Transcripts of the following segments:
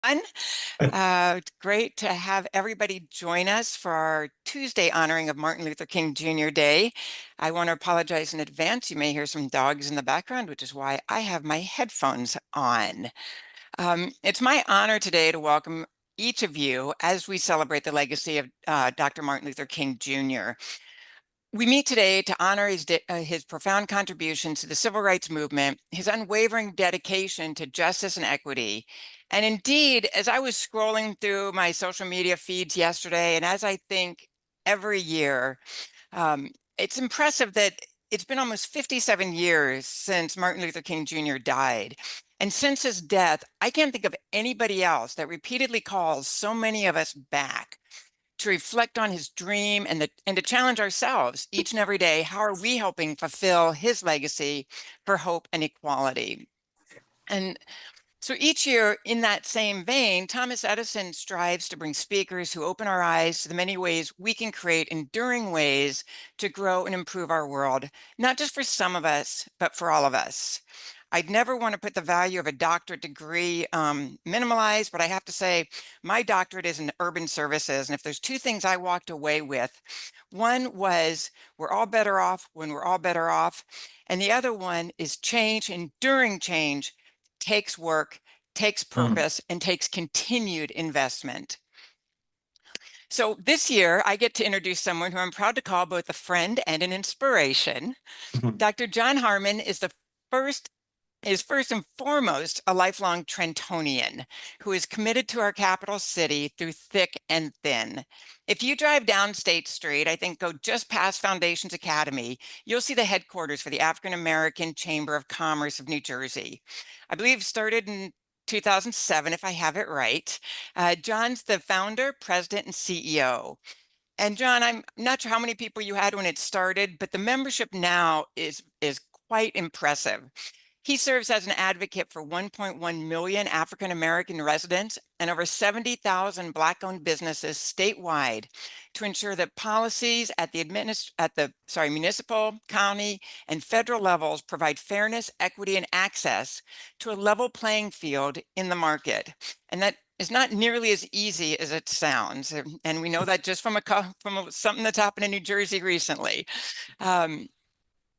everyone. Great to have everybody join us for our Tuesday honoring of Martin Luther King Jr. Day. I want to apologize in advance. You may hear some dogs in the background, which is why I have my headphones on. It's my honor today to welcome each of you as we celebrate the legacy of Dr. Martin Luther King Jr. We meet today to honor his profound contributions to the civil rights movement, his unwavering dedication to justice and equity. And indeed, as I was scrolling through my social media feeds yesterday, and as I think every year, it's impressive that it's been almost 57 years since Martin Luther King Jr. died. And since his death, I can't think of anybody else that repeatedly calls so many of us back to reflect on his dream and to challenge ourselves each and every day. How are we helping fulfill his legacy for hope and equality? And so each year, in that same vein, Thomas Edison strives to bring speakers who open our eyes to the many ways we can create enduring ways to grow and improve our world, not just for some of us, but for all of us. I'd never want to put the value of a doctorate degree minimalized, but I have to say my doctorate is in urban services. And if there's two things I walked away with, one was we're all better off when we're all better off. And the other one is change, enduring change takes work, takes purpose, and takes continued investment. So this year, I get to introduce someone who I'm proud to call both a friend and an inspiration. Dr. John Harmon is first and foremost a lifelong Trentonian who is committed to our capital city through thick and thin. If you drive down State Street, I think go just past Foundations Academy, you'll see the headquarters for the African American Chamber of Commerce of New Jersey. I believe started in 2007, if I have it right. John's the founder, president, and CEO. And John, I'm not sure how many people you had when it started, but the membership now is quite impressive. He serves as an advocate for 1.1 million African American residents and over 70,000 Black-owned businesses statewide to ensure that policies at the municipal, county, and federal levels provide fairness, equity, and access to a level playing field in the market. And that is not nearly as easy as it sounds. And we know that just from something that's happened in New Jersey recently.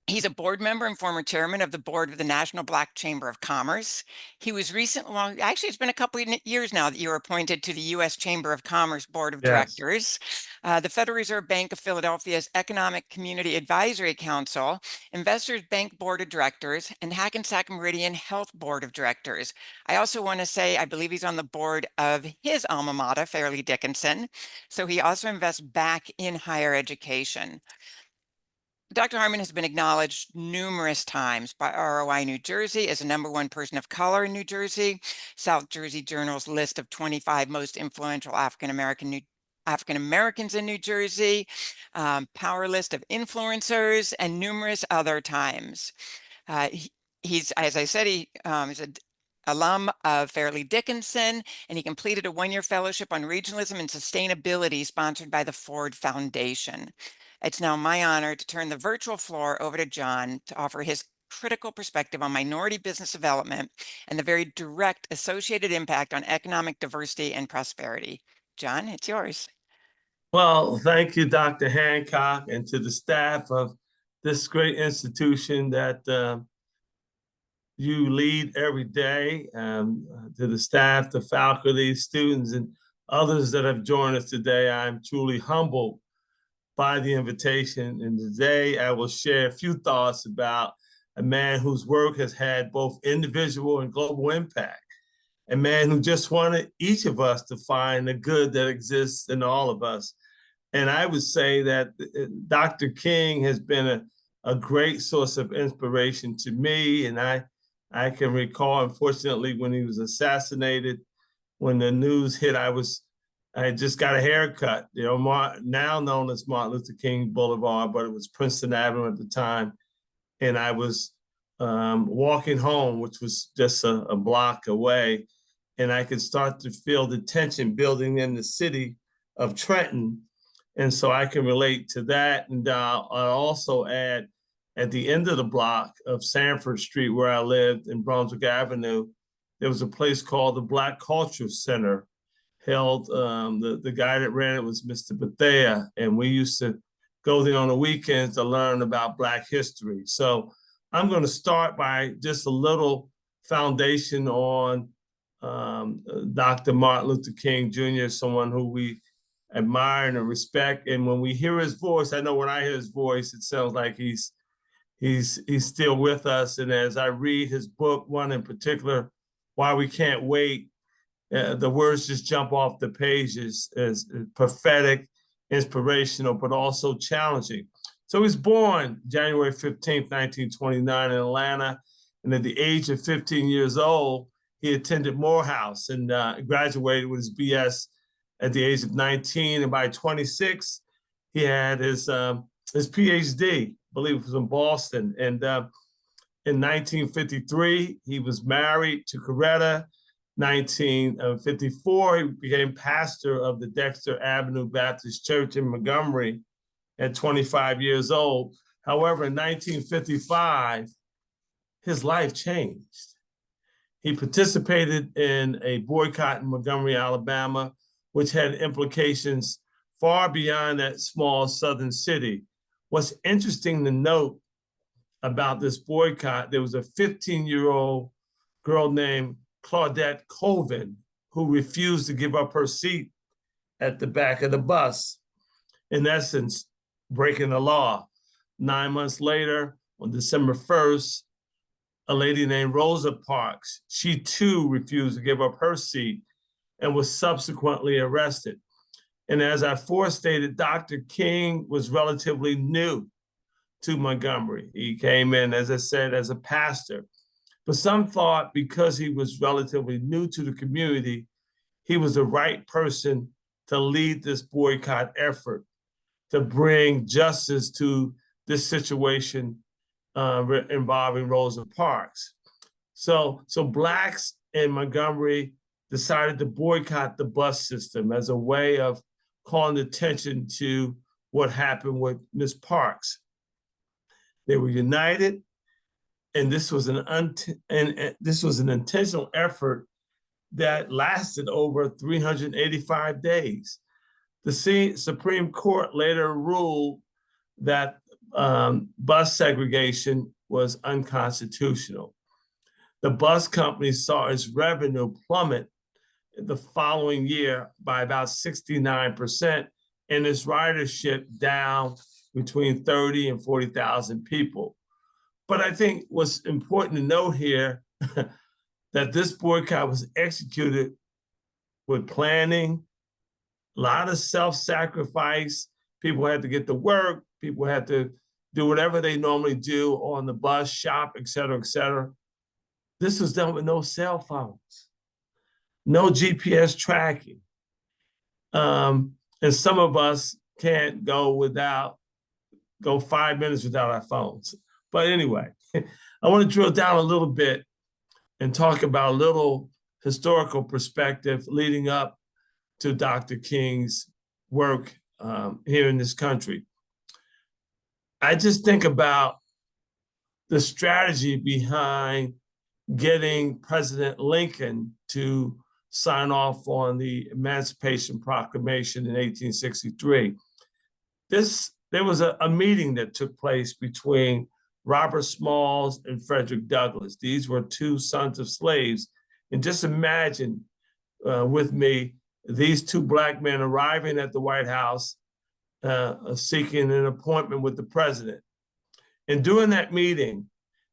He's a board member and former chairman of the board of the National Black Chamber of Commerce. He was actually, it's been a couple of years now that you were appointed to the U.S. Chamber of Commerce Board of Directors, the Federal Reserve Bank of Philadelphia's Economic Community Advisory Council, Investors Bank Board of Directors, and Hackensack Meridian Health Board of Directors. I also want to say, I believe he's on the board of his alma mater, Fairleigh Dickinson. So he also invests back in higher education. Dr. Harmon has been acknowledged numerous times by ROI New Jersey as the #1 person of color in New Jersey, South Jersey Journal's list of 25 most influential African Americans in New Jersey, Power List of influencers, and numerous other times. He's, as I said, he's an alum of Fairleigh Dickinson, and he completed a 1-year fellowship on regionalism and sustainability sponsored by the Ford Foundation. It's now my honor to turn the virtual floor over to John to offer his critical perspective on minority business development and the very direct associated impact on economic diversity and prosperity. John, it's yours. Well, thank you, Dr. Hancock, and to the staff of this great institution that you lead every day, to the staff, the faculty, students, and others that have joined us today. I'm truly humbled by the invitation. And today I will share a few thoughts about a man whose work has had both individual and global impact, a man who just wanted each of us to find the good that exists in all of us. And I would say that Dr. King has been a great source of inspiration to me. And I can recall, unfortunately, when he was assassinated, when the news hit, I had just got a haircut, now known as Martin Luther King Boulevard, but it was Princeton Avenue at the time. And I was walking home, which was just a block away, and I could start to feel the tension building in the city of Trenton. And so I can relate to that. And I'll also add, at the end of the block of Sanford Street, where I lived in Brunswick Avenue, there was a place called the Black Culture Center held, the guy that ran it was Mr. Bethea, and we used to go there on the weekends to learn about Black history. So I'm going to start by just a little foundation on Dr. Martin Luther King Jr., someone who we admire and respect. And when we hear his voice, I know when I hear his voice, it sounds like he's still with us. And as I read his book, one in particular, Why We Can't Wait, the words just jump off the pages as prophetic, inspirational, but also challenging. So he was born January 15th, 1929 in Atlanta. And at the age of 15 years old, he attended Morehouse and graduated with his BS at the age of 19. And by 26, he had his PhD, I believe it was in Boston. And in 1953, he was married to Coretta. 1954, he became pastor of the Dexter Avenue Baptist Church in Montgomery at 25 years old. However, in 1955, his life changed. He participated in a boycott in Montgomery, Alabama, which had implications far beyond that small southern city. What's interesting to note about this boycott, there was a 15-year-old girl named Claudette Colvin, who refused to give up her seat at the back of the bus, in essence, breaking the law. 9 months later, on December 1st, a lady named Rosa Parks, she too refused to give up her seat and was subsequently arrested. And as I forestated, Dr. King was relatively new to Montgomery. He came in, as I said, as a pastor. But some thought because he was relatively new to the community, he was the right person to lead this boycott effort, to bring justice to this situation involving Rosa Parks. So Blacks in Montgomery decided to boycott the bus system as a way of calling attention to what happened with Ms. Parks. They were united. And this was an intentional effort that lasted over 385 days. The Supreme Court later ruled that bus segregation was unconstitutional. The bus company saw its revenue plummet the following year by about 69%, and its ridership down between 30 and 40,000 people. But I think what's important to note here that this boycott was executed with planning, a lot of self-sacrifice. People had to get to work. People had to do whatever they normally do on the bus, shop, et cetera, et cetera. This was done with no cell phones, no GPS tracking. And some of us can't go 5 minutes without our phones. But anyway, I want to drill down a little bit and talk about a little historical perspective leading up to Dr. King's work here in this country. I just think about the strategy behind getting President Lincoln to sign off on the Emancipation Proclamation in 1863. There was a meeting that took place between Robert Smalls and Frederick Douglass. These were two sons of slaves. And just imagine with me, these two Black men arriving at the White House, seeking an appointment with the president. And during that meeting,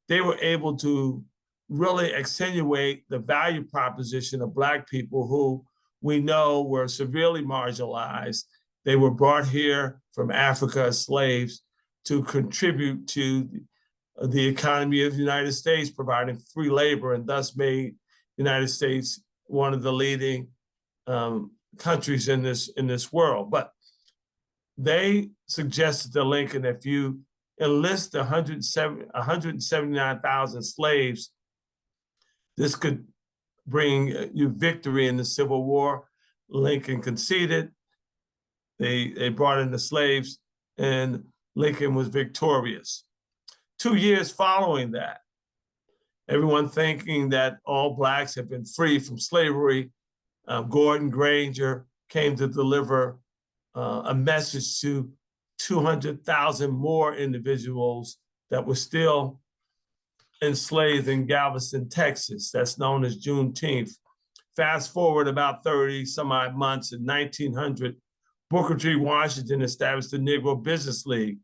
they were able to really accentuate the value proposition of Black people who we know were severely marginalized. They were brought here from Africa as slaves to contribute to the economy of the United States, providing free labor, and thus made the United States one of the leading countries in this world. But they suggested to Lincoln, if you enlist 179,000 slaves, this could bring you victory in the Civil War. Lincoln conceded. They brought in the slaves, and Lincoln was victorious. 2 years following that, everyone thinking that all Blacks had been free from slavery. Gordon Granger came to deliver a message to 200,000 more individuals that were still enslaved in Galveston, Texas. That's known as Juneteenth. Fast forward about 30 some odd months, in 1900, Booker T. Washington established the Negro Business League,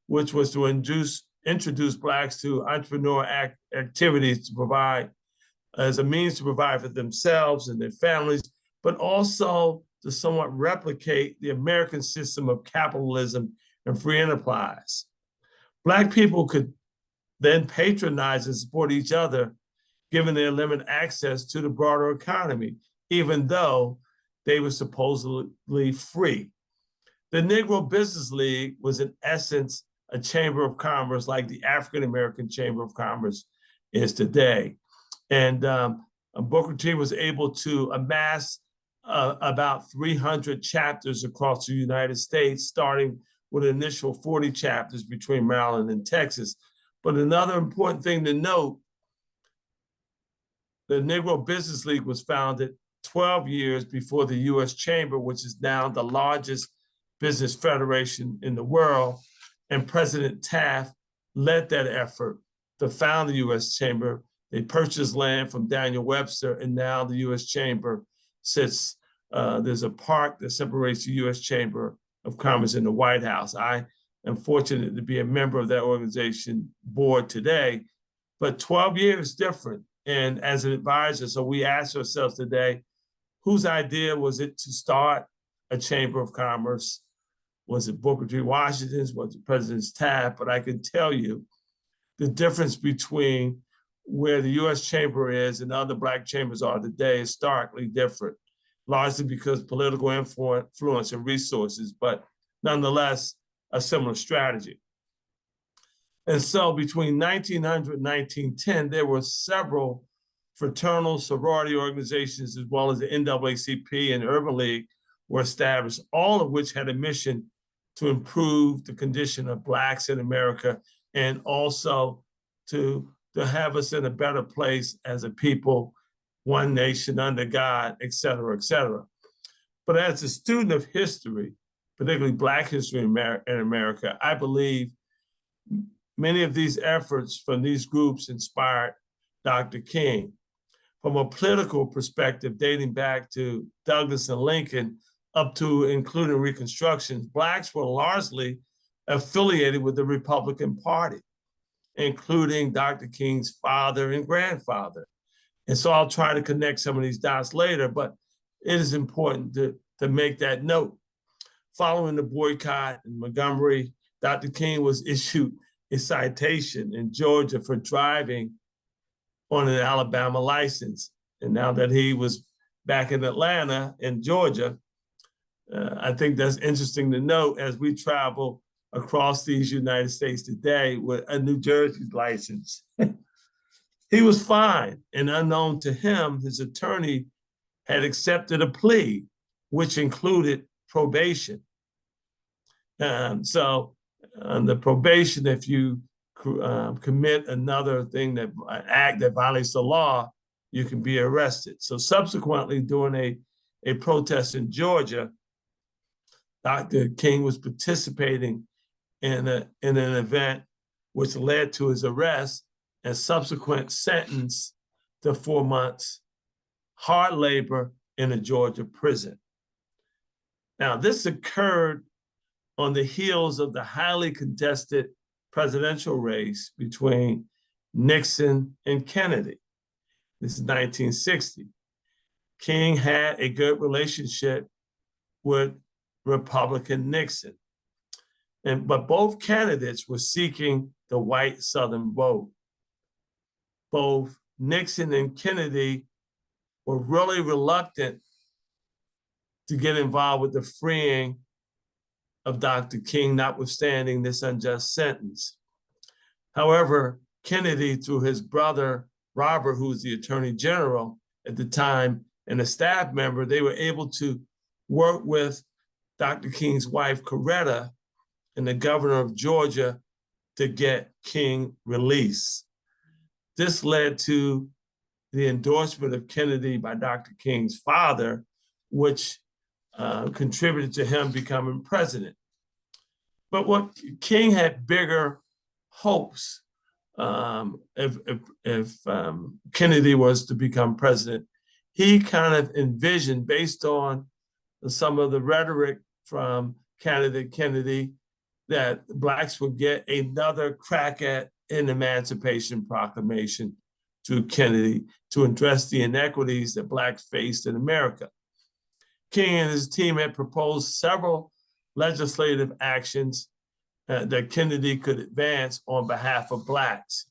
which was to introduce Blacks to entrepreneurial activities to provide as a means to provide for themselves and their families, but also to somewhat replicate the American system of capitalism and free enterprise. Black people could then patronize and support each other, given their limited access to the broader economy, even though they were supposedly free. The Negro Business League was, in essence, a chamber of commerce like the African American Chamber of Commerce is today. And Booker T was able to amass about 300 chapters across the United States, starting with an initial 40 chapters between Maryland and Texas. But another important thing to note, the Negro Business League was founded 12 years before the U.S. Chamber, which is now the largest business federation in the world. And President Taft led that effort to found the U.S. Chamber. They purchased land from Daniel Webster, and now the U.S. Chamber sits, there's a park that separates the U.S. Chamber of Commerce and the White House. I am fortunate to be a member of that organization board today, but 12 years different. And as an advisor, so we asked ourselves today, whose idea was it to start a Chamber of Commerce? Was it Booker T. Washington's? Was it President Taft? But I can tell you the difference between where the U.S. Chamber is and other Black chambers are today is starkly different, largely because political influence and resources, but nonetheless, a similar strategy. And so between 1900 and 1910, there were several fraternal sorority organizations, as well as the NAACP and Urban League were established, all of which had a mission to improve the condition of Blacks in America and also to have us in a better place as a people, one nation under God, et cetera, et cetera. But as a student of history, particularly Black history in America, I believe many of these efforts from these groups inspired Dr. King. From a political perspective, dating back to Douglas and Lincoln, up to including Reconstruction, Blacks were largely affiliated with the Republican Party, including Dr. King's father and grandfather. And so I'll try to connect some of these dots later, but it is important to make that note. Following the boycott in Montgomery, Dr. King was issued a citation in Georgia for driving on an Alabama license. And now that he was back in Atlanta in Georgia, I think that's interesting to note as we travel across these United States today with a New Jersey license. He was fine, and unknown to him, his attorney had accepted a plea, which included probation. So the probation, if you commit another thing, an act that violates the law, you can be arrested. So subsequently, during a protest in Georgia, Dr. King was participating in an event which led to his arrest and subsequent sentence to 4 months hard labor in a Georgia prison. Now, this occurred on the heels of the highly contested presidential race between Nixon and Kennedy. This is 1960. King had a good relationship with Republican Nixon. But both candidates were seeking the white Southern vote. Both Nixon and Kennedy were really reluctant to get involved with the freeing of Dr. King, notwithstanding this unjust sentence. However, Kennedy, through his brother, Robert, who was the Attorney General at the time, and a staff member, they were able to work with Dr. King's wife, Coretta, and the governor of Georgia to get King released. This led to the endorsement of Kennedy by Dr. King's father, which contributed to him becoming president. But what King had bigger hopes if Kennedy was to become president. He kind of envisioned, based on some of the rhetoric from candidate Kennedy, that Blacks would get another crack at an Emancipation Proclamation through Kennedy to address the inequities that Blacks faced in America. King and his team had proposed several legislative actions that Kennedy could advance on behalf of Blacks.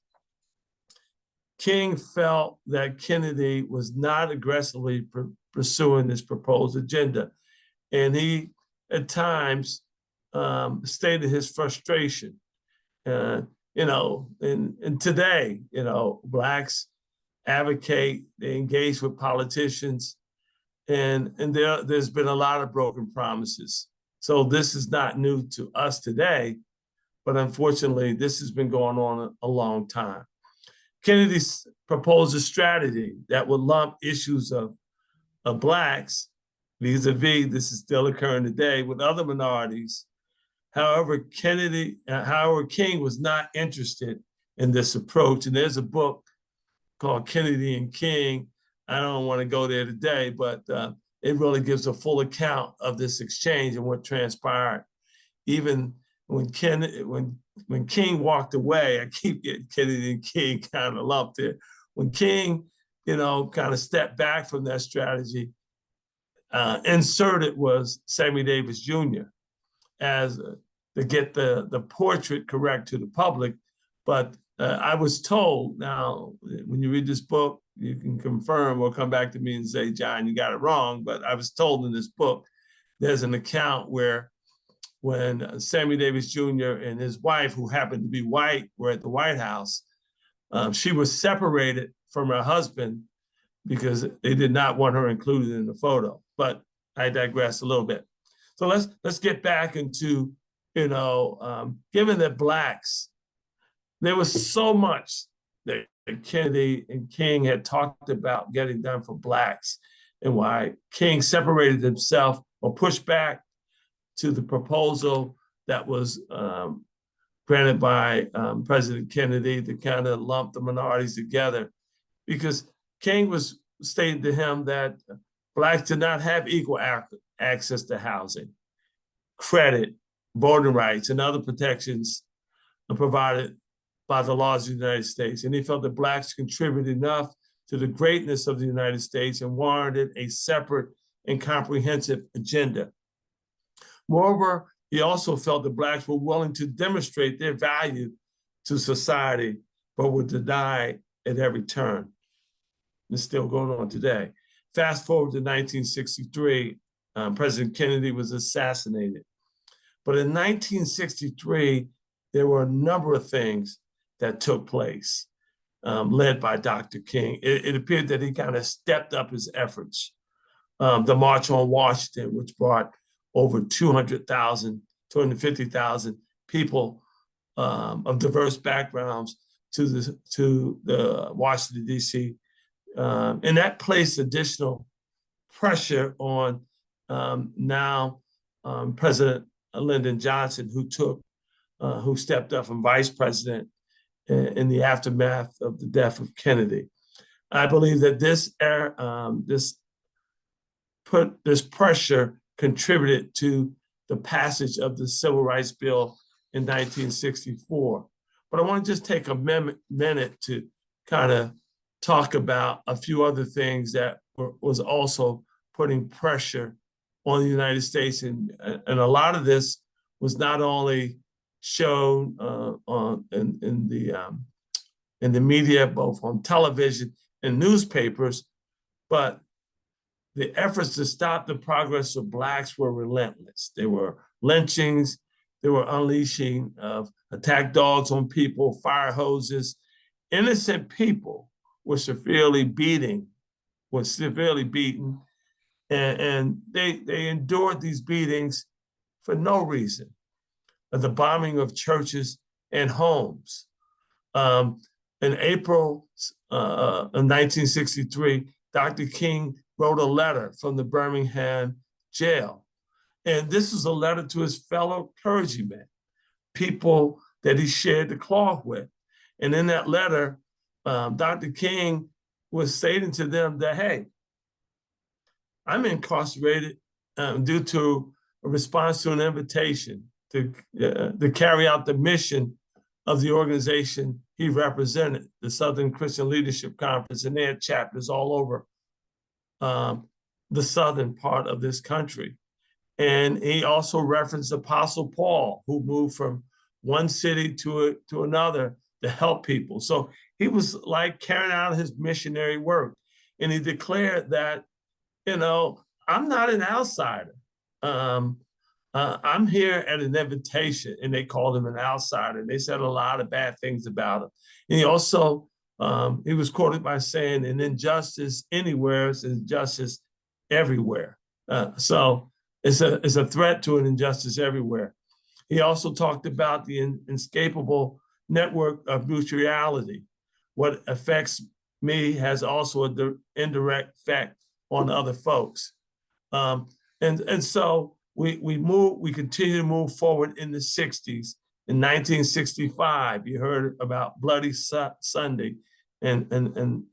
King felt that Kennedy was not aggressively pursuing this proposed agenda, and he, at times, stated his frustration. And today, Blacks advocate, they engage with politicians, and there's been a lot of broken promises. So this is not new to us today, but unfortunately, this has been going on a long time. Kennedy proposed a strategy that would lump issues of Blacks, vis-a-vis, this is still occurring today, with other minorities. However, King was not interested in this approach. And there's a book called Kennedy and King. I don't want to go there today, but it really gives a full account of this exchange and what transpired. Even when King walked away, I keep getting Kennedy and King kind of lumped there. When King, kind of stepped back from that strategy, inserted was Sammy Davis Jr. as to get the portrait correct to the public. But I was told, now, when you read this book, you can confirm or come back to me and say, John, you got it wrong. But I was told in this book, there's an account where when Sammy Davis Jr. and his wife, who happened to be white, were at the White House, she was separated from her husband because they did not want her included in the photo. But I digress a little bit. So let's get back into, given that Blacks, there was so much that Kennedy and King had talked about getting done for Blacks, and why King separated himself or pushed back to the proposal that was granted by President Kennedy to kind of lump the minorities together, because King was stating to him that Blacks did not have equal access to housing, credit, voting rights, and other protections provided by the laws of the United States. And he felt that Blacks contributed enough to the greatness of the United States and warranted a separate and comprehensive agenda. Moreover, he also felt that Blacks were willing to demonstrate their value to society, but were denied at every turn. It's still going on today. Fast forward to 1963, President Kennedy was assassinated. But in 1963, there were a number of things that took place, led by Dr. King. It appeared that he kind of stepped up his efforts. The March on Washington, which brought over 250,000 people of diverse backgrounds to the Washington, D.C. And that placed additional pressure on President Lyndon Johnson, who stepped up from vice president in the aftermath of the death of Kennedy. I believe that this pressure contributed to the passage of the Civil Rights Bill in 1964. But I want to just take a minute to kind of talk about a few other things that was also putting pressure on the United States. And a lot of this was not only shown in the media, both on television and newspapers, but the efforts to stop the progress of Blacks were relentless. There were lynchings, there were unleashing of attack dogs on people, fire hoses. Innocent people were severely beaten, and they endured these beatings for no reason. The bombing of churches and homes, In April of 1963, Dr. King wrote a letter from the Birmingham jail. And this was a letter to his fellow clergymen, people that he shared the cloth with. And in that letter, Dr. King was stating to them that, hey, I'm incarcerated due to a response to an invitation to carry out the mission of the organization he represented, the Southern Christian Leadership Conference, and they had chapters all over the southern part of this country. And he also referenced Apostle Paul, who moved from one city to another to help people. So he was like carrying out his missionary work. And he declared that, I'm not an outsider. I'm here at an invitation, and they called him an outsider. They said a lot of bad things about him. And he also, he was quoted by saying, an injustice anywhere is injustice everywhere. So it's a threat to an injustice everywhere. He also talked about the inescapable network of mutuality. What affects me has also an indirect effect on other folks. And so we continue to move forward in the 60s. In 1965, you heard about Bloody Sunday in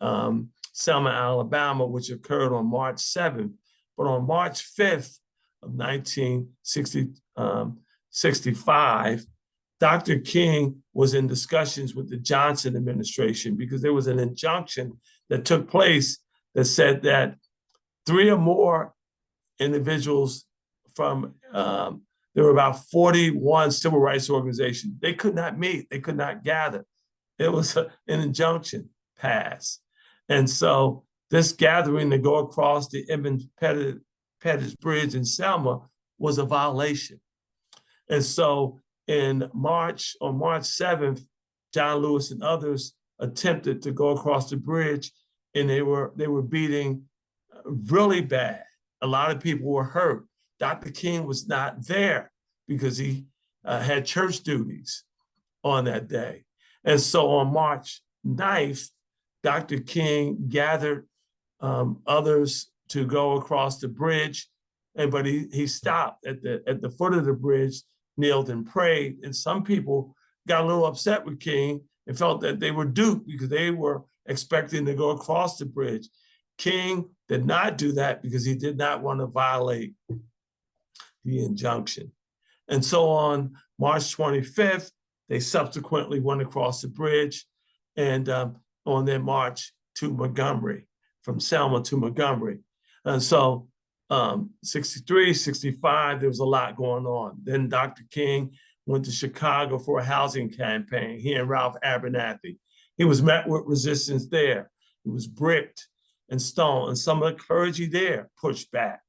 Selma, Alabama, which occurred on March 7th. But on March 5th of 1965, Dr. King was in discussions with the Johnson administration because there was an injunction that took place that said that 3 or more individuals from, there were about 41 civil rights organizations. They could not meet, they could not gather. It was an injunction passed. And so this gathering to go across the Edmund Pettus Bridge in Selma was a violation. And so on March 7th, John Lewis and others attempted to go across the bridge, and they were beating really bad. A lot of people were hurt. Dr. King was not there because he had church duties on that day. And so on March 9th, Dr. King gathered others to go across the bridge, but he stopped at the foot of the bridge, kneeled and prayed. And some people got a little upset with King and felt that they were duped because they were expecting to go across the bridge. King did not do that because he did not want to violate the injunction. And so on March 25th, they subsequently went across the bridge and on their march to Montgomery, from Selma to Montgomery. And so 63, 65, there was a lot going on. Then Dr. King went to Chicago for a housing campaign, he and Ralph Abernathy. He was met with resistance there. He was bricked and stoned, and some of the clergy there pushed back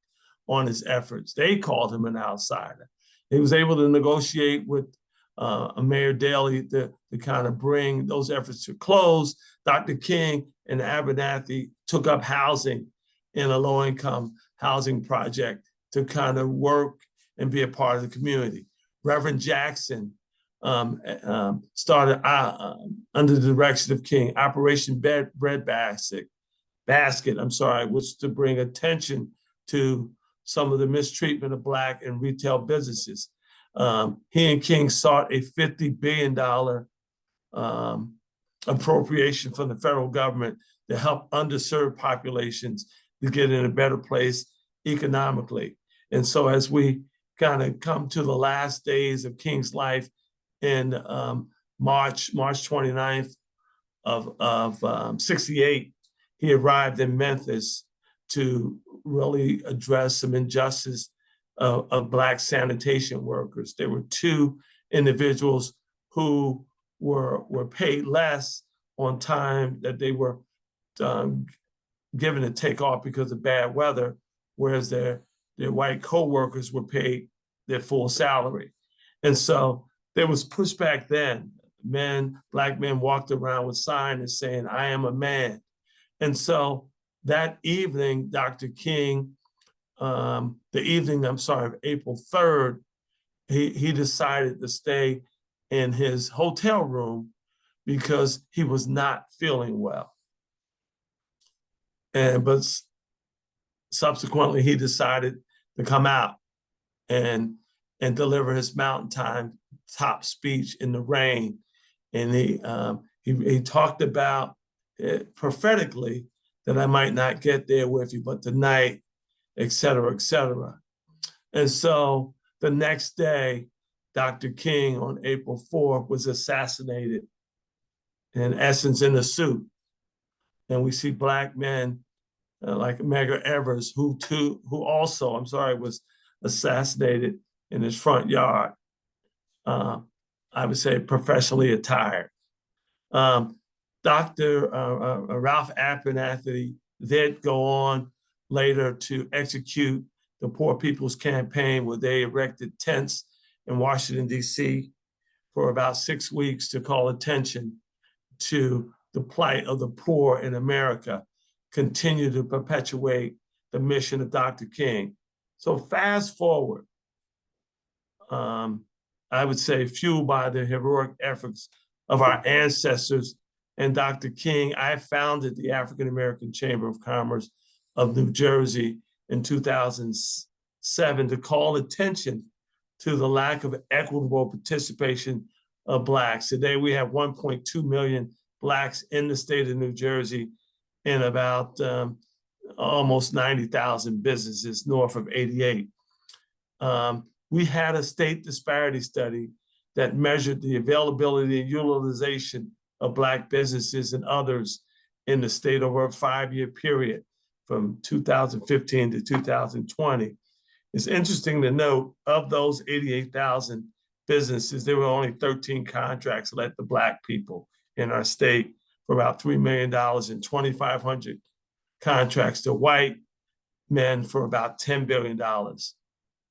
on his efforts. They called him an outsider. He was able to negotiate with Mayor Daley to kind of bring those efforts to close. Dr. King and Abernathy took up housing in a low-income housing project to kind of work and be a part of the community. Reverend Jackson started under the direction of King, Operation Bread Basket, was to bring attention to some of the mistreatment of Black and retail businesses. He and King sought a $50 billion appropriation from the federal government to help underserved populations to get in a better place economically. And so as we kind of come to the last days of King's life in March 29th of 68, he arrived in Memphis to really address some injustice of Black sanitation workers. There were 2 individuals who were paid less on time that they were given to take off because of bad weather, whereas their white co-workers were paid their full salary. And so there was pushback then. Black men walked around with signs saying, "I am a man." And so that evening, Dr. King, the evening, of April 3rd, he decided to stay in his hotel room because he was not feeling well. But subsequently, he decided to come out and deliver his mountain top speech in the rain. And he talked about prophetically that I might not get there with you, but tonight, et cetera, et cetera. And so the next day, Dr. King on April 4th was assassinated, in essence, in a suit. And we see Black men like Medgar Evers, who also, was assassinated in his front yard. I would say professionally attired. Dr. Ralph Abernathy did go on later to execute the Poor People's Campaign, where they erected tents in Washington, D.C. for about 6 weeks to call attention to the plight of the poor in America, continue to perpetuate the mission of Dr. King. So fast forward, I would say fueled by the heroic efforts of our ancestors and Dr. King, I founded the African American Chamber of Commerce of New Jersey in 2007 to call attention to the lack of equitable participation of Blacks. Today, we have 1.2 million Blacks in the state of New Jersey and about almost 90,000 businesses north of 88. We had a state disparity study that measured the availability and utilization of Black businesses and others in the state over a 5-year period from 2015 to 2020. It's interesting to note, of those 88,000 businesses, there were only 13 contracts let to Black people in our state for about $3 million and 2,500 contracts to white men for about $10 billion.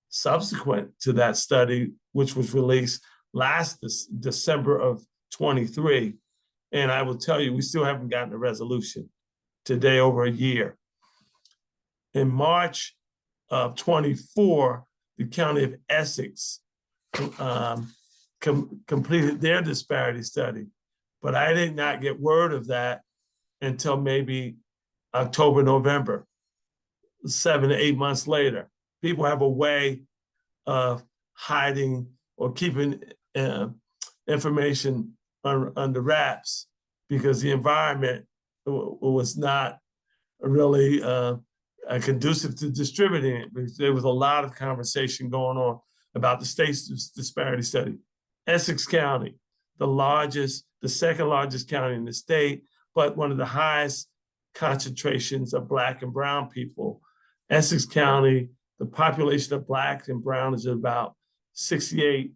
Subsequent to that study, which was released last December of 23, and I will tell you, we still haven't gotten a resolution today, over a year. In March of 24, the County of Essex completed their disparity study, but I did not get word of that until maybe October, November, 7 to 8 months later. People have a way of hiding or keeping information under wraps because the environment was not really conducive to distributing it. Because there was a lot of conversation going on about the state's disparity study. Essex County, the second largest county in the state, but one of the highest concentrations of Black and brown people. Essex County, the population of Black and brown is about 68%,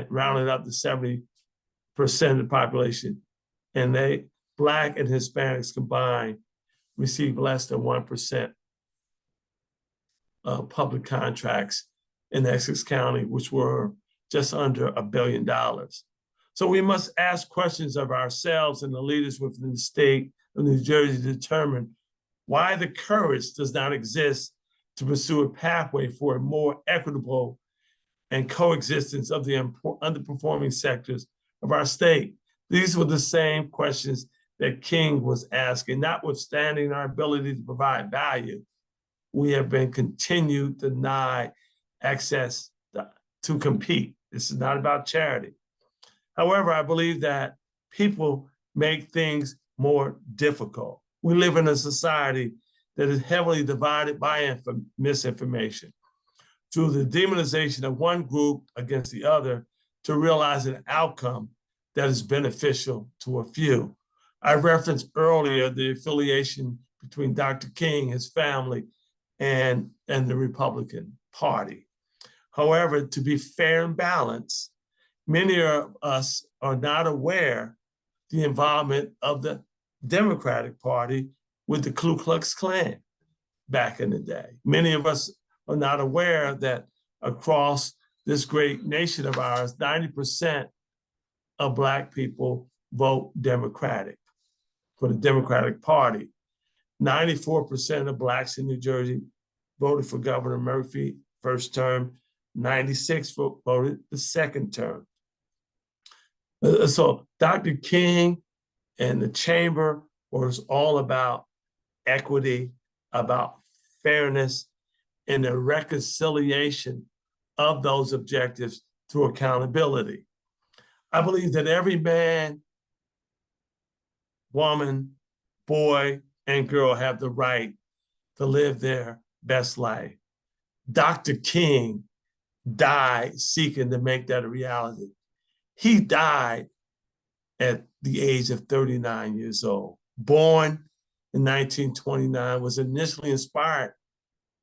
rounded up to 70% of the population. And Black and Hispanics combined receive less than 1% of public contracts in Essex County, which were just under $1 billion. So we must ask questions of ourselves and the leaders within the state of New Jersey to determine why the courage does not exist to pursue a pathway for a more equitable and coexistence of the underperforming sectors of our state. These were the same questions that King was asking. Notwithstanding our ability to provide value, we have been continued denied access to compete. This is not about charity. However, I believe that people make things more difficult. We live in a society that is heavily divided by misinformation, through the demonization of one group against the other to realize an outcome that is beneficial to a few. I referenced earlier the affiliation between Dr. King, his family, and the Republican Party. However, to be fair and balanced, many of us are not aware the involvement of the Democratic Party with the Ku Klux Klan back in the day. Many of us are not aware that across this great nation of ours, 90% of Black people vote Democratic for the Democratic Party. 94% of Blacks in New Jersey voted for Governor Murphy first term, 96 voted the second term. So Dr. King and the chamber was all about equity, about fairness, and the reconciliation of those objectives through accountability. I believe that every man, woman, boy, and girl have the right to live their best life. Dr. King died seeking to make that a reality. He died at the age of 39 years old. Born in 1929, was initially inspired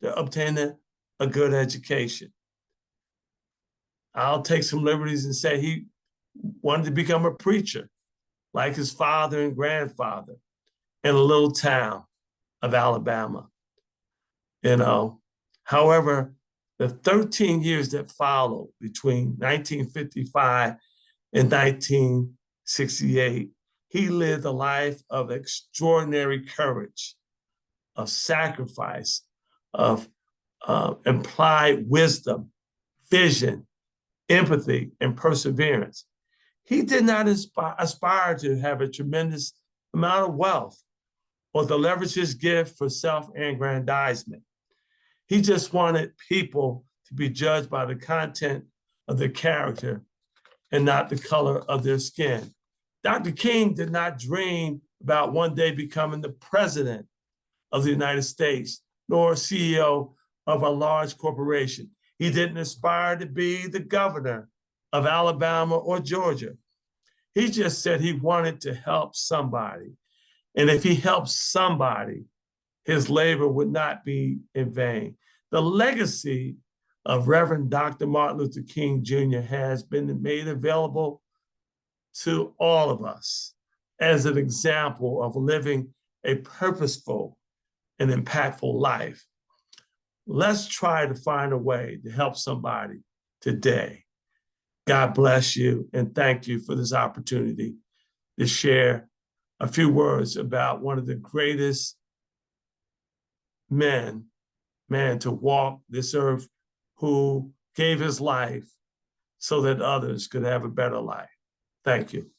to obtain a good education. I'll take some liberties and say he wanted to become a preacher, like his father and grandfather, in a little town of Alabama. You know, however, the 13 years that followed between 1955 and 1968, he lived a life of extraordinary courage, of sacrifice, of implied wisdom, vision, empathy, and perseverance. He did not aspire to have a tremendous amount of wealth or to leverage his gift for self-aggrandizement. He just wanted people to be judged by the content of their character and not the color of their skin. Dr. King did not dream about one day becoming the president of the United States, nor CEO of a large corporation. He didn't aspire to be the governor of Alabama or Georgia. He just said he wanted to help somebody. And if he helps somebody, his labor would not be in vain. The legacy of Reverend Dr. Martin Luther King Jr. has been made available to all of us as an example of living a purposeful and impactful life. Let's try to find a way to help somebody today. God bless you, and thank you for this opportunity to share a few words about one of the greatest men to walk this earth, who gave his life so that others could have a better life. Thank you.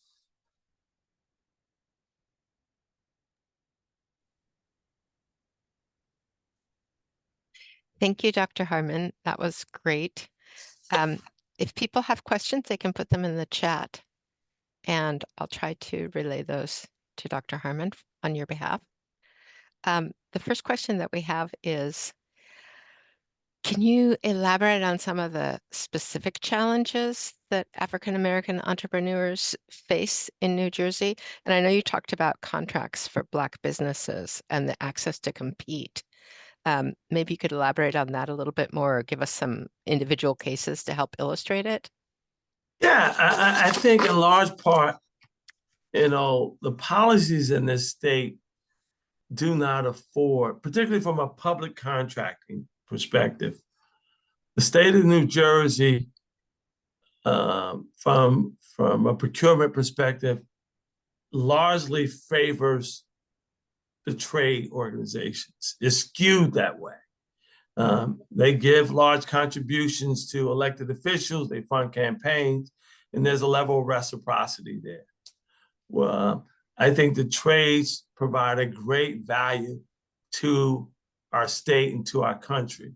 Thank you, Dr. Harmon. That was great. If people have questions, they can put them in the chat, and I'll try to relay those to Dr. Harmon on your behalf. The first question that we have is, can you elaborate on some of the specific challenges that African-American entrepreneurs face in New Jersey? And I know you talked about contracts for Black businesses and the access to compete. Maybe you could elaborate on that a little bit more, or give us some individual cases to help illustrate it. Yeah, I think in large part, the policies in this state do not afford, particularly from a public contracting perspective. The state of New Jersey, from a procurement perspective, largely favors the trade organizations. It's skewed that way. They give large contributions to elected officials, they fund campaigns, and there's a level of reciprocity there. Well, I think the trades provide a great value to our state and to our country,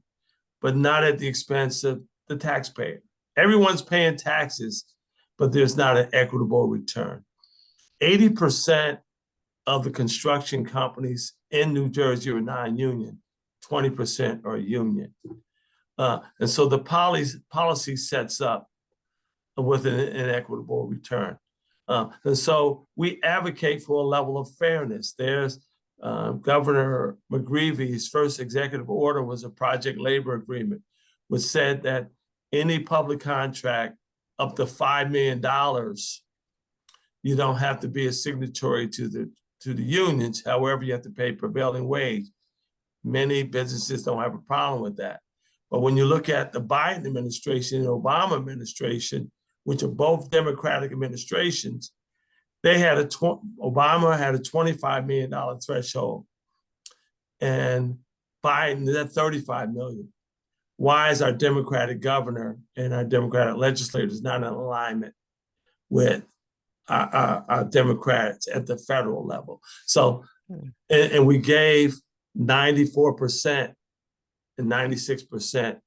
but not at the expense of the taxpayer. Everyone's paying taxes, but there's not an equitable return. 80% of the construction companies in New Jersey are non-union, 20% are union. And so the policy sets up with an inequitable return. And so we advocate for a level of fairness. There's Governor McGreevy's first executive order was a project labor agreement, which said that any public contract up to $5 million, you don't have to be a signatory to the unions. However, you have to pay prevailing wage. Many businesses don't have a problem with that. But when you look at the Biden administration and Obama administration, which are both Democratic administrations, Obama had a $25 million threshold, and Biden is at $35 million. Why is our Democratic governor and our Democratic legislators not in alignment with our Democrats at the federal level. So, Mm. and we gave 94% and 96%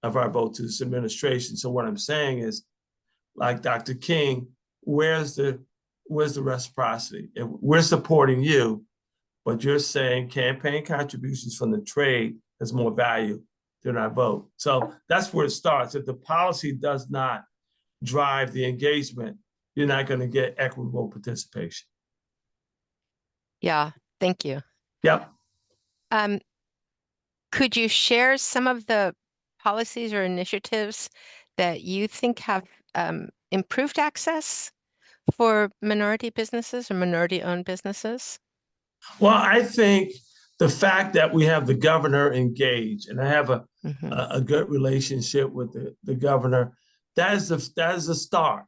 of our vote to this administration. So what I'm saying is, like Dr. King, where's the reciprocity? We're supporting you, but you're saying campaign contributions from the trade has more value than our vote. So that's where it starts. If the policy does not drive the engagement, you're not going to get equitable participation. Yeah, thank you. Yep. Could you share some of the policies or initiatives that you think have improved access for minority businesses or minority-owned businesses? Well, I think the fact that we have the governor engaged, and I have a good relationship with the governor, that is a start.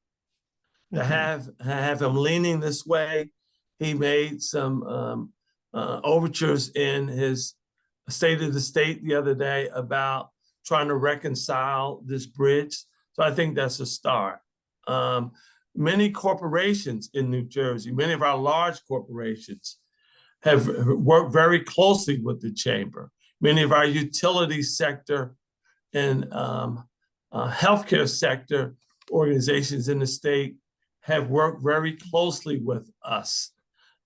To have him leaning this way, he made some overtures in his State of the State the other day about trying to reconcile this bridge. So I think that's a start. Many corporations in New Jersey, many of our large corporations, have worked very closely with the chamber. Many of our utility sector and healthcare sector organizations in the state have worked very closely with us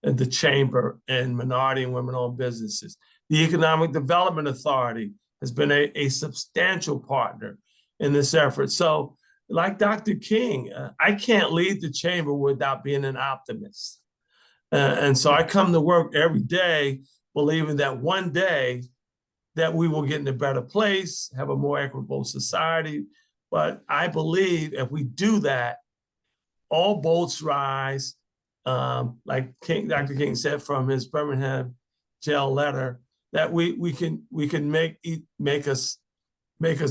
and the chamber and minority and women-owned businesses. The Economic Development Authority has been a substantial partner in this effort. So, like Dr. King, I can't lead the chamber without being an optimist. And so I come to work every day believing that one day that we will get in a better place, have a more equitable society. But I believe if we do that, all boats rise. Like Dr. King said from his Birmingham jail letter, that we can make us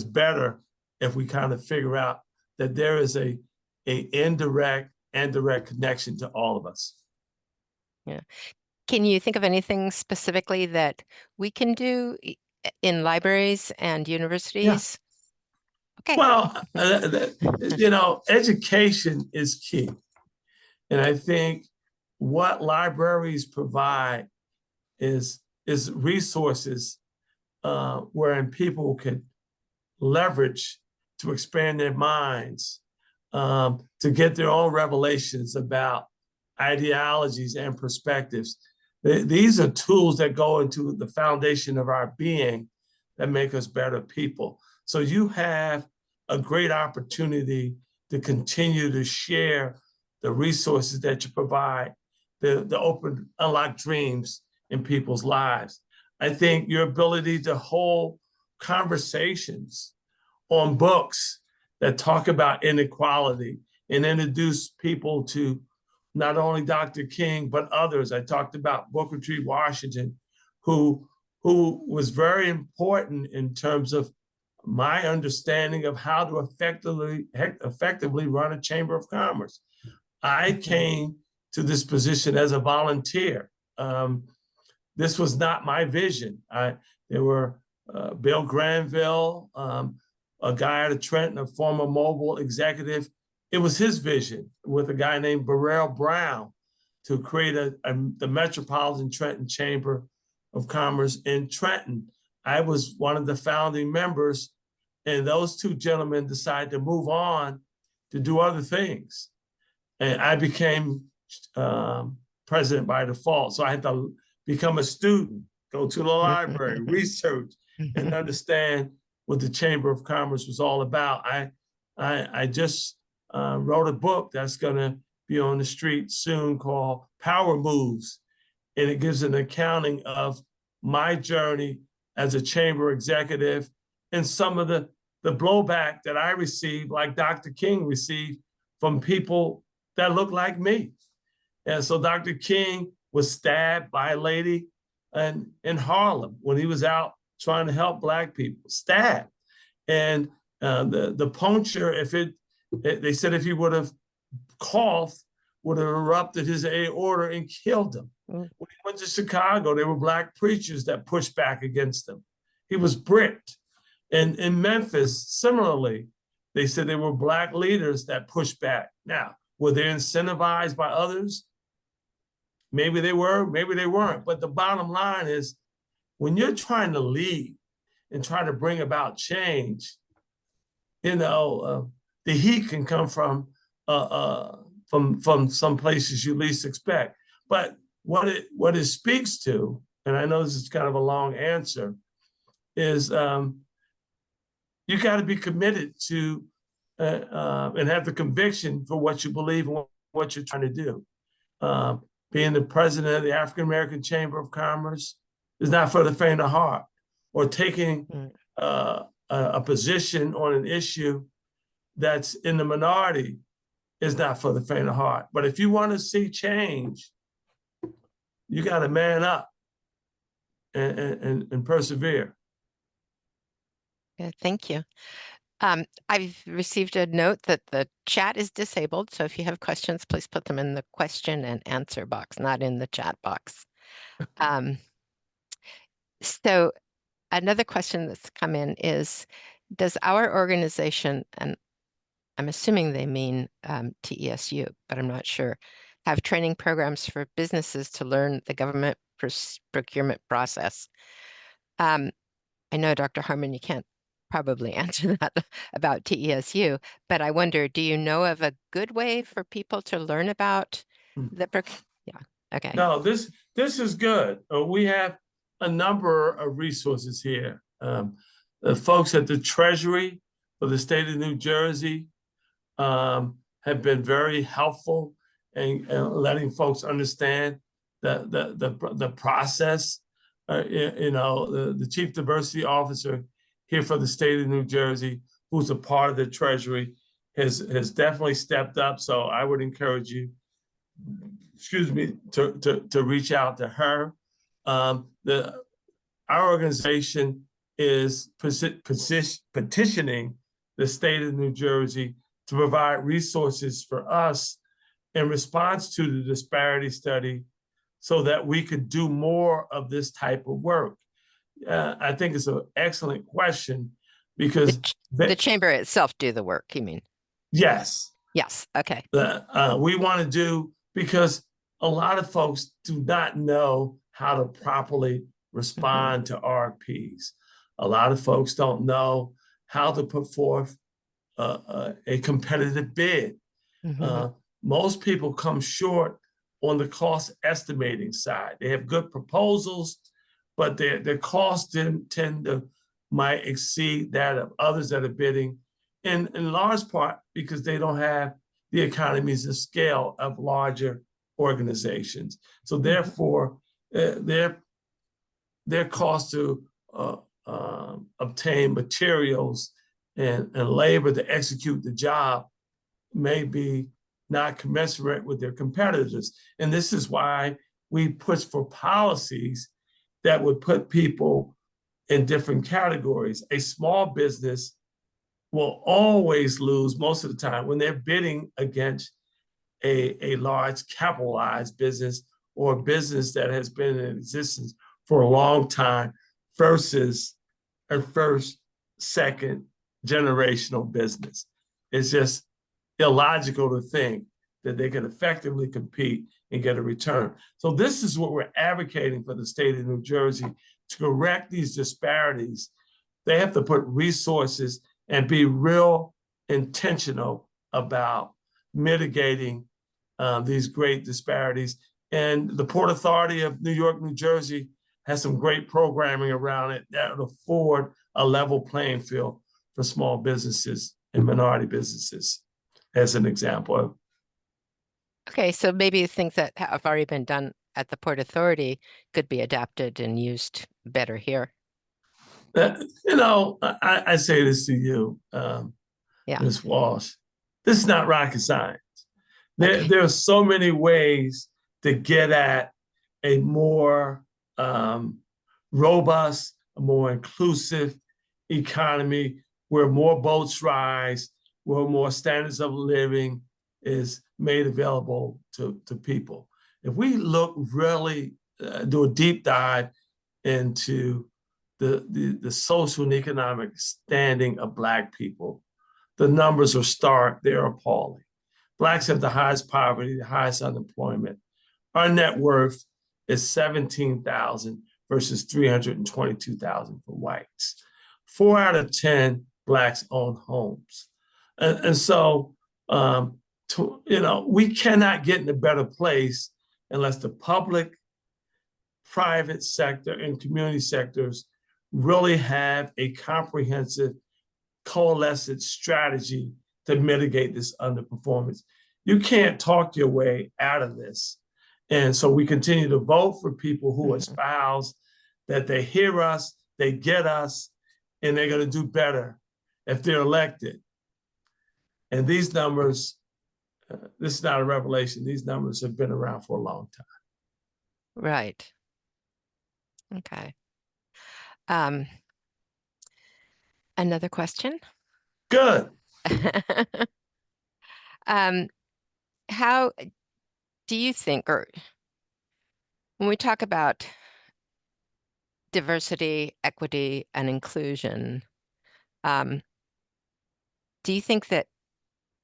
better if we kind of figure out that there is a indirect and direct connection to all of us. Yeah. Can you think of anything specifically that we can do in libraries and universities? Yeah. Okay. Well, education is key. And I think what libraries provide is resources wherein people can leverage to expand their minds, to get their own revelations about ideologies and perspectives. These are tools that go into the foundation of our being that make us better people. So you have a great opportunity to continue to share the resources that you provide, the open, unlocked dreams in people's lives. I think your ability to hold conversations on books that talk about inequality and introduce people to not only Dr. King, but others. I talked about Booker T. Washington, who was very important in terms of my understanding of how to effectively run a chamber of commerce. I came to this position as a volunteer. This was not my vision. There were Bill Granville, a guy out of Trenton, a former mobile executive. It was his vision with a guy named Burrell Brown to create the Metropolitan Trenton Chamber of Commerce in Trenton. I was one of the founding members, and those two gentlemen decided to move on to do other things. And I became president by default. So I had to become a student, go to the library, research, and understand what the Chamber of Commerce was all about. I just wrote a book that's going to be on the street soon called Power Moves. And it gives an accounting of my journey as a chamber executive and some of the blowback that I received, like Dr. King received, from people that look like me. And so Dr. King was stabbed by a lady in Harlem when he was out trying to help Black people, stabbed. And the puncture, they said if he would have coughed, would have erupted his aorta and killed him. When he went to Chicago, there were Black preachers that pushed back against him. He was bricked. And in Memphis, similarly, they said there were Black leaders that pushed back. Now, Were they incentivized by others? Maybe they were, maybe they weren't. But the bottom line is, when you're trying to lead and try to bring about change, the heat can come from some places you least expect. But what it speaks to, and I know this is kind of a long answer, is you got to be committed to and have the conviction for what you believe and what you're trying to do. Being the president of the African American Chamber of Commerce is not for the faint of heart, or taking a position on an issue that's in the minority is not for the faint of heart. But if you want to see change, you got to man up and persevere. Good, thank you. I've received a note that the chat is disabled, so if you have questions, please put them in the question and answer box, not in the chat box. So another question that's come in is, does our organization, and I'm assuming they mean TESU, but I'm not sure, have training programs for businesses to learn the government procurement process? I know, Dr. Harmon, you can't probably answer that about TESU, but I wonder, do you know of a good way for people to learn about the yeah, okay. No, this is good. We have a number of resources here. The folks at the Treasury for the state of New Jersey have been very helpful in letting folks understand the process. The Chief Diversity Officer here for the state of New Jersey, who's a part of the Treasury, has definitely stepped up. So I would encourage you, to reach out to her. Our organization is petitioning the state of New Jersey to provide resources for us in response to the disparity study, so that we could do more of this type of work. I think it's an excellent question, because the chamber itself do the work, you mean? Yes. Yes, okay. We want to do, because a lot of folks do not know how to properly respond to RFPs. A lot of folks don't know how to put forth a competitive bid. Most people come short on the cost estimating side. They have good proposals, but their costs might exceed that of others that are bidding, in large part because they don't have the economies of scale of larger organizations. So therefore, their cost to obtain materials and labor to execute the job may be not commensurate with their competitors. And this is why we push for policies that would put people in different categories. A small business will always lose most of the time when they're bidding against a large capitalized business, or a business that has been in existence for a long time, versus a first, second generational business. It's just illogical to think that they can effectively compete and get a return. So this is what we're advocating for the state of New Jersey, to correct these disparities. They have to put resources and be real intentional about mitigating these great disparities. And the Port Authority of New York, New Jersey has some great programming around it that would afford a level playing field for small businesses and minority businesses, as an example. Okay, so maybe things that have already been done at the Port Authority could be adapted and used better here. I say this to you, Ms. Walsh, this is not rocket science. There are so many ways to get at a more robust, a more inclusive economy, where more boats rise, where more standards of living is made available to people. If we look really, do a deep dive into the social and economic standing of Black people, the numbers are stark, they're appalling. Blacks have the highest poverty, the highest unemployment. Our net worth is 17,000 versus 322,000 for whites. 4 out of 10 Blacks own homes. And so, we cannot get in a better place unless the public, private sector, and community sectors really have a comprehensive, coalesced strategy to mitigate this underperformance. You can't talk your way out of this. And so we continue to vote for people who espouse that they hear us, they get us, and they're going to do better if they're elected. And these numbers, this is not a revelation, these numbers have been around for a long time. Right. Okay. Another question? Good. How do you think, or when we talk about diversity, equity, and inclusion, do you think that,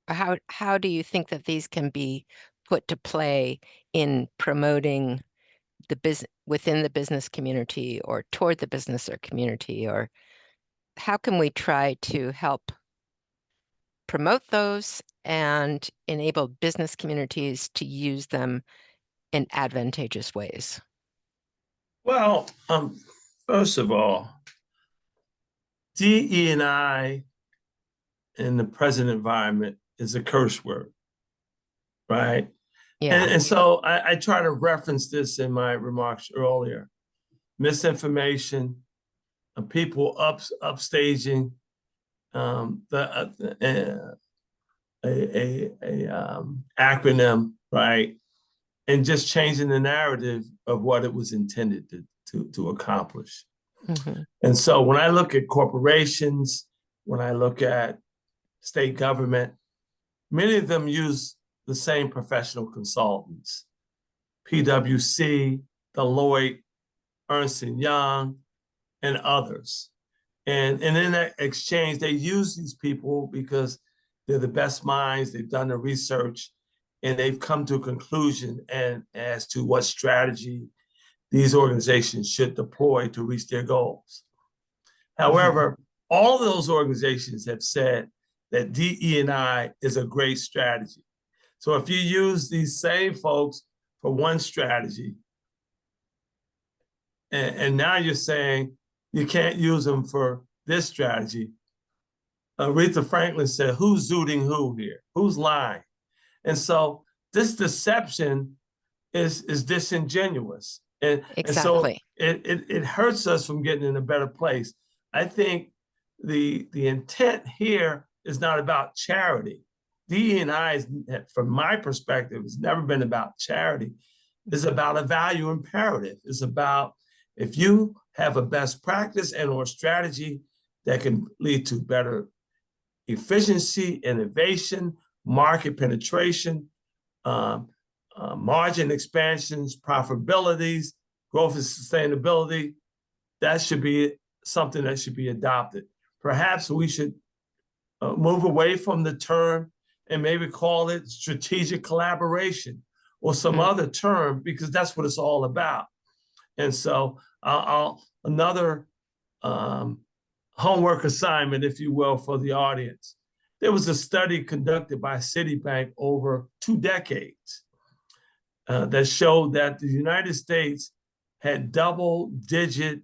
how do you think that these can be put to play in promoting the business within the business community or toward the business or community, or how can we try to help promote those and enable business communities to use them in advantageous ways? Well, first of all, DE&I in the present environment is a curse word, right? Yeah. And so I try to reference this in my remarks earlier. Misinformation, people upstaging acronym, right? And just changing the narrative of what it was intended to accomplish. Mm-hmm. And so when I look at corporations, when I look at state government, many of them use the same professional consultants, PwC, Deloitte, Ernst & Young, and others. And in that exchange, they use these people because they're the best minds, they've done the research, and they've come to a conclusion as to what strategy these organizations should deploy to reach their goals. However, all of those organizations have said that DE&I is a great strategy. So if you use these same folks for one strategy, and now you're saying you can't use them for this strategy, Aretha Franklin said, who's zooting who here? Who's lying? And so this deception is disingenuous. Exactly. And so it hurts us from getting in a better place. I think the intent here is not about charity. DE&I, from my perspective, has never been about charity. It's about a value imperative. It's about, if you have a best practice and or strategy that can lead to better efficiency, innovation, market penetration, margin expansions, profitabilities, growth and sustainability, that should be something that should be adopted. Perhaps we should move away from the term and maybe call it strategic collaboration or some other term, because that's what it's all about. And so another homework assignment, if you will, for the audience. There was a study conducted by Citibank over 2 decades that showed that the United States had double-digit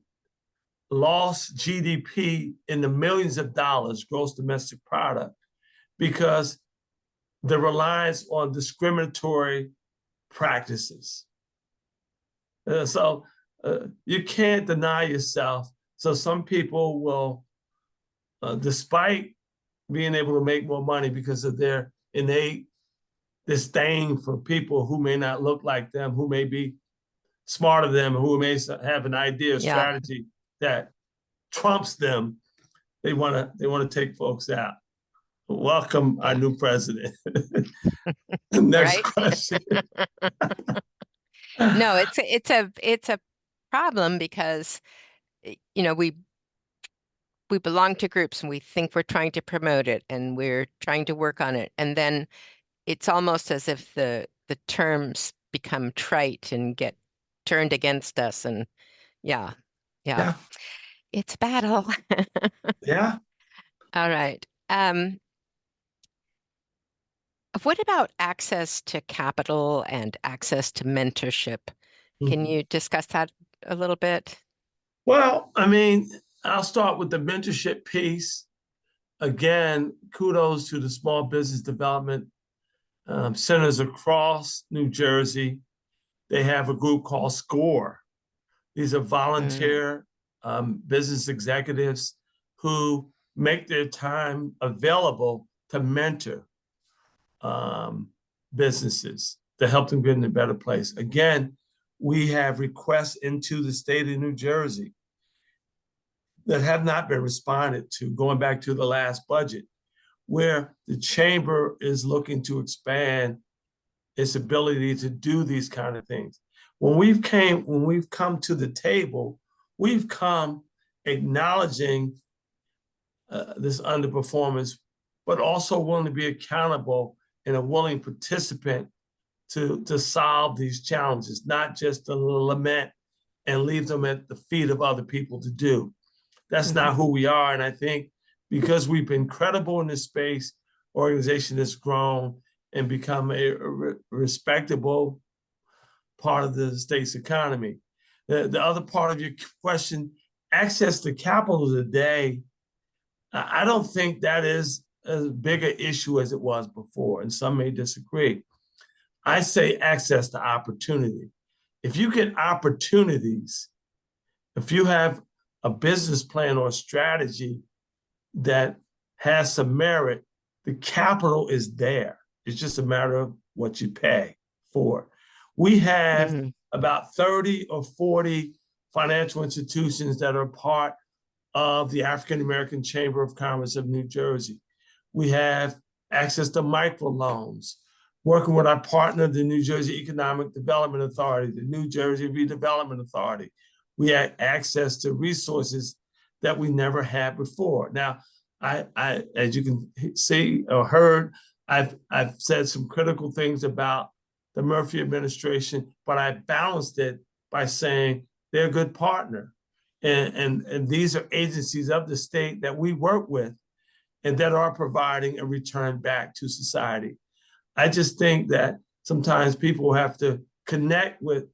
lost GDP in the millions of dollars, gross domestic product, because the reliance on discriminatory practices. So you can't deny yourself. So some people will, despite being able to make more money because of their innate disdain for people who may not look like them, who may be smarter than them, who may have an idea or strategy that trumps them, they want to take folks out. Welcome our new president. Next question. No, it's a problem because we belong to groups and we think we're trying to promote it and we're trying to work on it, and then it's almost as if the terms become trite and get turned against us. And yeah, Yeah, it's battle. yeah. All right. What about access to capital and access to mentorship? Can Mhm. you discuss that a little bit? Well, I mean, I'll start with the mentorship piece. Again, kudos to the small business development centers across New Jersey. They have a group called SCORE. These are Mm, volunteer business executives who make their time available to mentor um, businesses to help them get in a better place. Again, we have requests into the state of New Jersey that have not been responded to, going back to the last budget, where the chamber is looking to expand its ability to do these kind of things. When we've come to the table, we've come acknowledging this underperformance, but also willing to be accountable and a willing participant to solve these challenges, not just to lament and leave them at the feet of other people to do. That's not mhm, who we are. And I think because we've been credible in this space, organization has grown and become a respectable part of the state's economy. The other part of your question, access to capital today, I don't think that is as big an issue as it was before, and some may disagree. I say access to opportunity. If you get opportunities, if you have a business plan or a strategy that has some merit, the capital is there. It's just a matter of what you pay for it. We have mhm, about 30 or 40 financial institutions that are part of the African American Chamber of Commerce of New Jersey. We have access to microloans, working with our partner, the New Jersey Economic Development Authority, the New Jersey Redevelopment Authority. We have access to resources that we never had before. Now, as you can see or heard, I've said some critical things about the Murphy administration, but I balanced it by saying they're a good partner. And these are agencies of the state that we work with and that are providing a return back to society. I just think that sometimes people have to connect with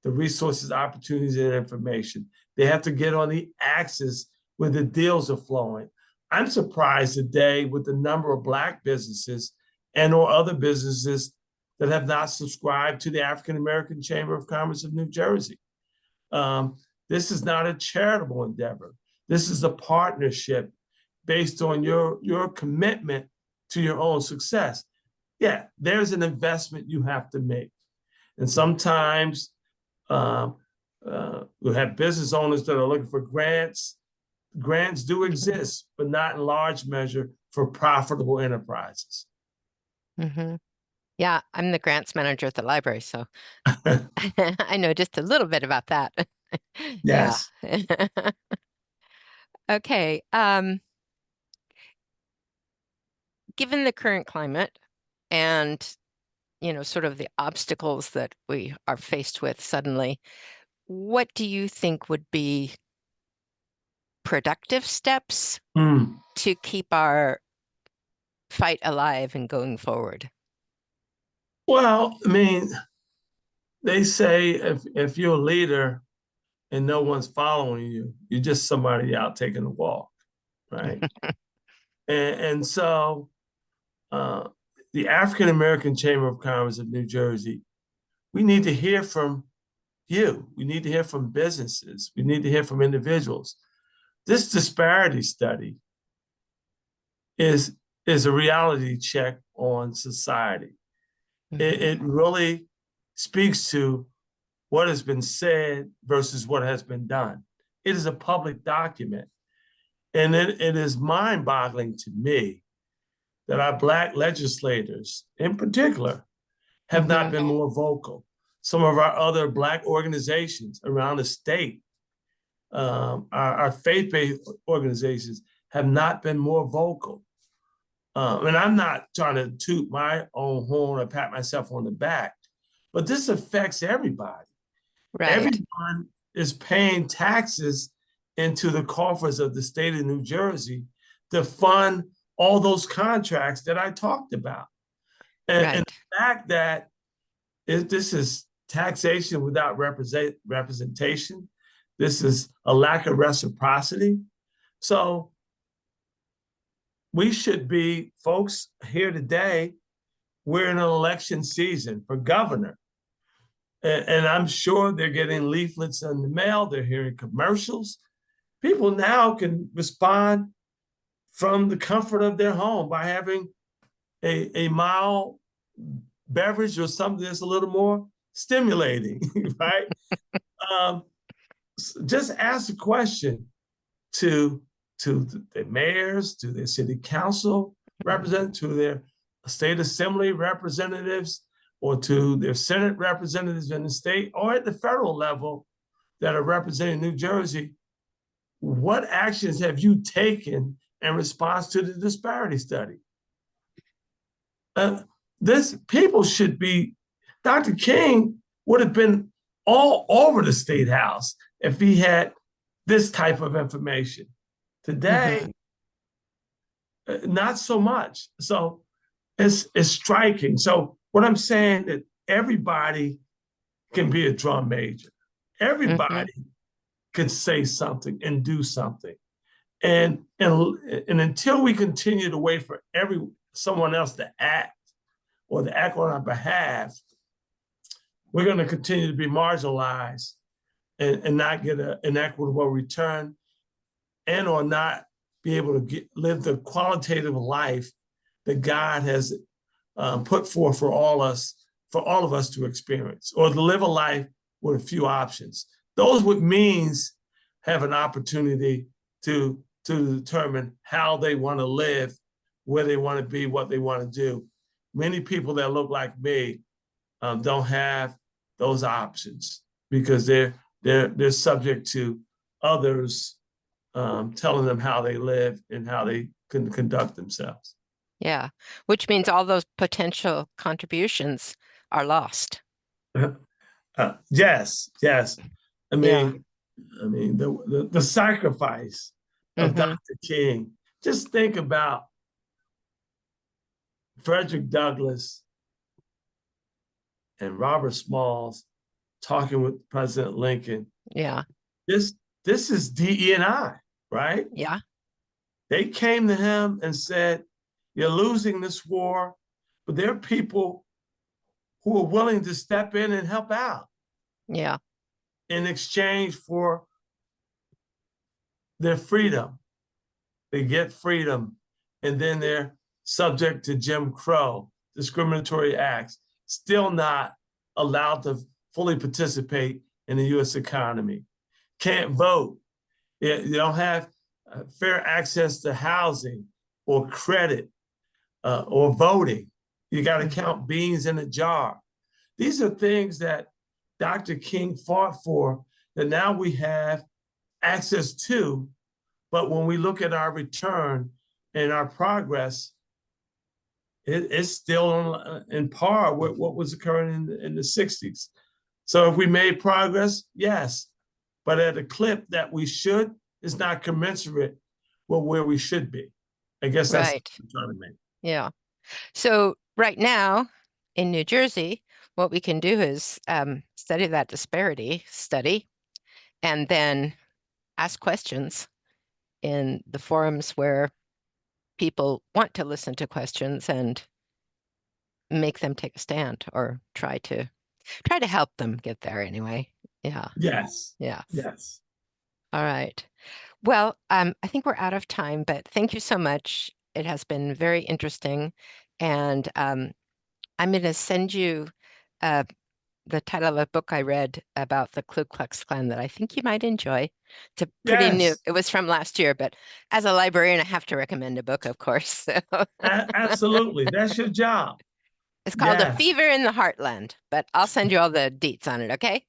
the resources, opportunities, and information. They have to get on the axis where the deals are flowing. I'm surprised today with the number of Black businesses and or other businesses that have not subscribed to the African American Chamber of Commerce of New Jersey. Um, this is not a charitable endeavor. This is a partnership based on your commitment to your own success. Yeah, there's an investment you have to make. And sometimes um, we have business owners that are looking for grants. Grants do exist, but not in large measure for profitable enterprises. mhm. Yeah, I'm the grants manager at the library, so I know just a little bit about that. Yeah. Yes. Okay. Given the current climate and, sort of the obstacles that we are faced with suddenly, what do you think would be productive steps Mm. to keep our fight alive and going forward? Well, I mean, they say if you're a leader and no one's following you, you're just somebody out taking a walk, right? And so uh, the African American Chamber of Commerce of New Jersey, we need to hear from you. We need to hear from businesses. We need to hear from individuals. This disparity study is is a reality check on society. It really speaks to what has been said versus what has been done. It is a public document. And it is mind-boggling to me that our Black legislators, in particular, have not Mhm. been more vocal. Some of our other Black organizations around the state, our faith-based organizations, have not been more vocal. And I'm not trying to toot my own horn or pat myself on the back, but this affects everybody. Right. Everyone is paying taxes into the coffers of the state of New Jersey to fund all those contracts that I talked about. And the fact that this is taxation without representation, this is a lack of reciprocity. So we should be, folks here today, we're in an election season for governor. And I'm sure they're getting leaflets in the mail, they're hearing commercials. People now can respond from the comfort of their home by having a mild beverage or something that's a little more stimulating, right? Just ask a question to the mayors, to their city council representatives, to their state assembly representatives, or to their Senate representatives in the state or at the federal level that are representing New Jersey. What actions have you taken in response to the disparity study? This people should be, Dr. King would have been all over the State House if he had this type of information. Today, not so much. So it's striking. So what I'm saying that everybody can be a drum major. Everybody can say something and do something. And until we continue to wait for someone else to act or to act on our behalf, we're going to continue to be marginalized and not get an equitable return, and or not be able to live the qualitative life that God has put forth for all of us to experience, or to live a life with a few options. Those with means have an opportunity to determine how they want to live, where they want to be, what they want to do. Many people that look like me don't have those options because they're subject to others telling them how they live and how they can conduct themselves. Yeah, which means all those potential contributions are lost. Yes. I mean, the sacrifice of Dr. King. Just think about Frederick Douglass and Robert Smalls talking with President Lincoln. Yeah. This is DE&I, right? Yeah. They came to him and said, "You're losing this war, but there are people who are willing to step in and help out." Yeah. In exchange for their freedom. They get freedom, and then they're subject to Jim Crow, discriminatory acts, still not allowed to fully participate in the US economy. Can't vote. You don't have fair access to housing or credit or voting. You got to count beans in a jar. These are things that Dr. King fought for that now we have access to, but when we look at our return and our progress, it's still in par with what was occurring in the 60s. So if we made progress, yes, but at a clip that we should is not commensurate with where we should be. I guess that's what I'm trying to make. Yeah. So right now in New Jersey, what we can do is study that disparity study and then ask questions in the forums where people want to listen to questions and make them take a stand, or try to help them get there anyway. Yeah. Yes. Yeah. Yes. All right. Well, I think we're out of time, but thank you so much. It has been very interesting. And I'm going to send you the title of a book I read about the Ku Klux Klan that I think you might enjoy. It's a pretty new, it was from last year, but as a librarian, I have to recommend a book, of course. So. Absolutely. That's your job. It's called A Fever in the Heartland, but I'll send you all the deets on it, okay?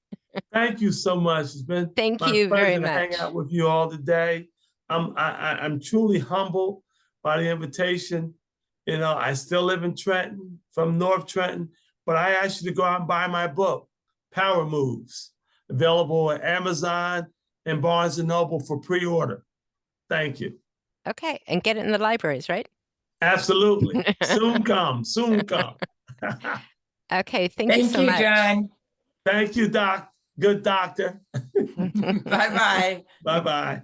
Thank you so much. It's been Thank my you very pleasure to much. hang out with you all today. I'm truly humbled by the invitation. You know, I still live in Trenton, from North Trenton, but I ask you to go out and buy my book, Power Moves, available at Amazon and Barnes & Noble for pre-order. Thank you. Okay, and get it in the libraries, right? Absolutely. Soon come, soon come. Okay, thank you Thank so you, much. John. Thank you, Doc. Good doctor. Bye-bye. Bye-bye.